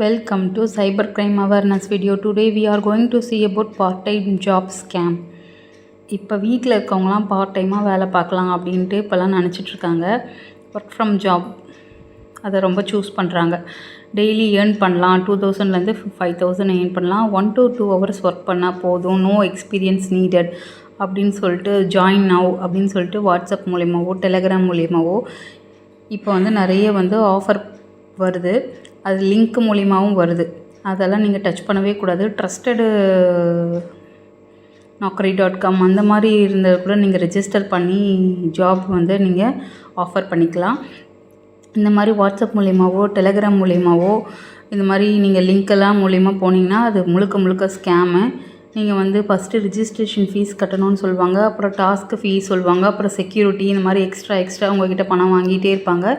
Welcome to Cybercrime Awareness video. Today we are going to see about part-time job scam. இப்போ வீட்டில் இருக்கவங்களாம் part டைமாக வேலை பார்க்கலாம் அப்படின்ட்டு இப்போல்லாம் நினச்சிட்ருக்காங்க. ஒர்க் ஃப்ரம் ஜாப் அதை ரொம்ப சூஸ் பண்ணுறாங்க. டெய்லி ஏர்ன் பண்ணலாம், 2000லேருந்து 5000 ஏர்ன் பண்ணலாம். 1 to 2 hours ஒர்க் பண்ணால் போதும், நோ எக்ஸ்பீரியன்ஸ் நீடட் அப்படின்னு சொல்லிட்டு ஜாயின் நவ் அப்படின்னு சொல்லிட்டு வாட்ஸ்அப் மூலியமாவோ டெலகிராம் மூலியமாவோ இப்போ நிறைய ஆஃபர் வருது. அது லிங்க் மூலியமாகவும் வருது. அதெல்லாம் நீங்கள் டச் பண்ணவே கூடாது. ட்ரஸ்டடு naukri.com அந்த மாதிரி இருந்தது கூட நீங்கள் ரெஜிஸ்டர் பண்ணி ஜாப் நீங்கள் ஆஃபர் பண்ணிக்கலாம். இந்த மாதிரி வாட்ஸ்அப் மூலியமாவோ டெலகிராம் மூலியமாவோ இந்த மாதிரி நீங்கள் லிங்க்கெல்லாம் மூலியமாக போனீங்கன்னா அது முழுக்க ஸ்கேமு. நீங்கள் ஃபஸ்ட்டு ரிஜிஸ்ட்ரேஷன் ஃபீஸ் கட்டணும்னு சொல்லுவாங்க, அப்புறம் டாஸ்க்கு ஃபீஸ் சொல்லுவாங்க, அப்புறம் செக்யூரிட்டி இந்த மாதிரி எக்ஸ்ட்ரா உங்கள்கிட்ட பணம் வாங்கிட்டே இருப்பாங்க.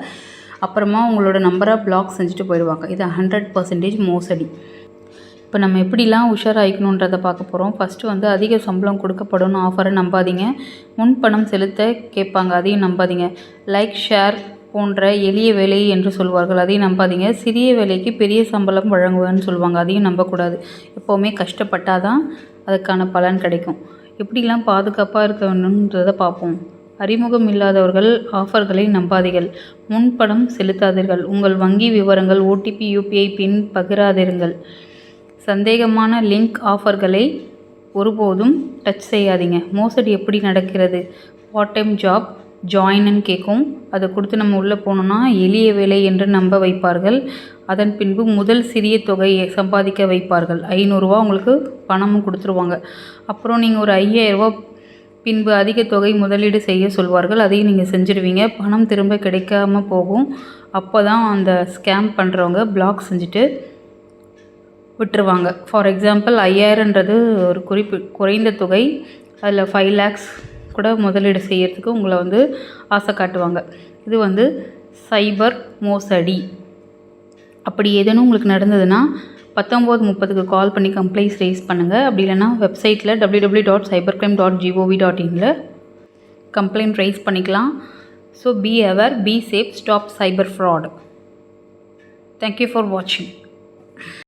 அப்புறமா உங்களோட நம்பரை பிளாக் செஞ்சுட்டு போயிடுவாங்க. இது 100% மோசடி. இப்போ நம்ம எப்படிலாம் உஷாராயிக்கணுன்றதை பார்க்க போகிறோம். ஃபஸ்ட்டு அதிக சம்பளம் கொடுக்கப்படும் ஆஃபரை நம்பாதீங்க. முன்பணம் செலுத்த கேட்பாங்க, அதையும் நம்பாதீங்க. லைக் ஷேர் போன்ற எளிய வேலை என்று சொல்வார்கள், அதையும் நம்பாதீங்க. சிறிய வேலைக்கு பெரிய சம்பளம் வழங்குவேன்னு சொல்லுவாங்க, அதையும் நம்பக்கூடாது. எப்போவுமே கஷ்டப்பட்டால் தான் அதுக்கான பலன் கிடைக்கும். எப்படிலாம் பாதுகாப்பாக இருக்கணுன்றதை பார்ப்போம். அறிமுகம் இல்லாதவர்கள் ஆஃபர்களை நம்பாதீர்கள். முன்பணம் செலுத்தாதீர்கள். உங்கள் வங்கி விவரங்கள், ஓடிபி, யூபிஐ பின் பகிராதீர்கள். சந்தேகமான லிங்க் ஆஃபர்களை ஒருபோதும் டச் செய்யாதீங்க. மோசடி எப்படி நடக்கிறது? பார்ட் டைம் ஜாப் ஜாயின்னு கேட்கும். அதை கொடுத்து நம்ம உள்ளே போனோம்னா எளிய வேலை என்று நம்ப வைப்பார்கள். அதன் பின்பு முதல் சிறிய தொகையை சம்பாதிக்க வைப்பார்கள். 500 ரூபா உங்களுக்கு பணமும் கொடுத்துருவாங்க. அப்புறம் நீங்கள் ஒரு 5000 ரூபா பின்பு அதிக தொகை முதலீடு செய்ய சொல்வார்கள். அதையும் நீங்கள் செஞ்சுடுவீங்க. பணம் திரும்ப கிடைக்காம போகும். அப்போ தான் அந்த ஸ்கேம் பண்ணுறவங்க பிளாக் செஞ்சுட்டு விட்டுருவாங்க. ஃபார் எக்ஸாம்பிள் 5000ன்றது ஒரு குறைந்த தொகை. அதில் 5 lakhs கூட முதலீடு செய்யறதுக்கு உங்களை ஆசை காட்டுவாங்க. இது சைபர் மோசடி. அப்படி ஏதேனும் உங்களுக்கு நடந்ததுன்னா 1930க்கு கால் பண்ணி கம்ப்ளைண்ட்ஸ் ரைஸ் பண்ணுங்கள். அப்படி இல்லைனா வெப்சைட்டில் www.cybercrime.gov.in கம்ப்ளைண்ட் ரைஸ் பண்ணிக்கலாம். So be aware, be safe, stop cyber fraud. Thank you for வாட்சிங்.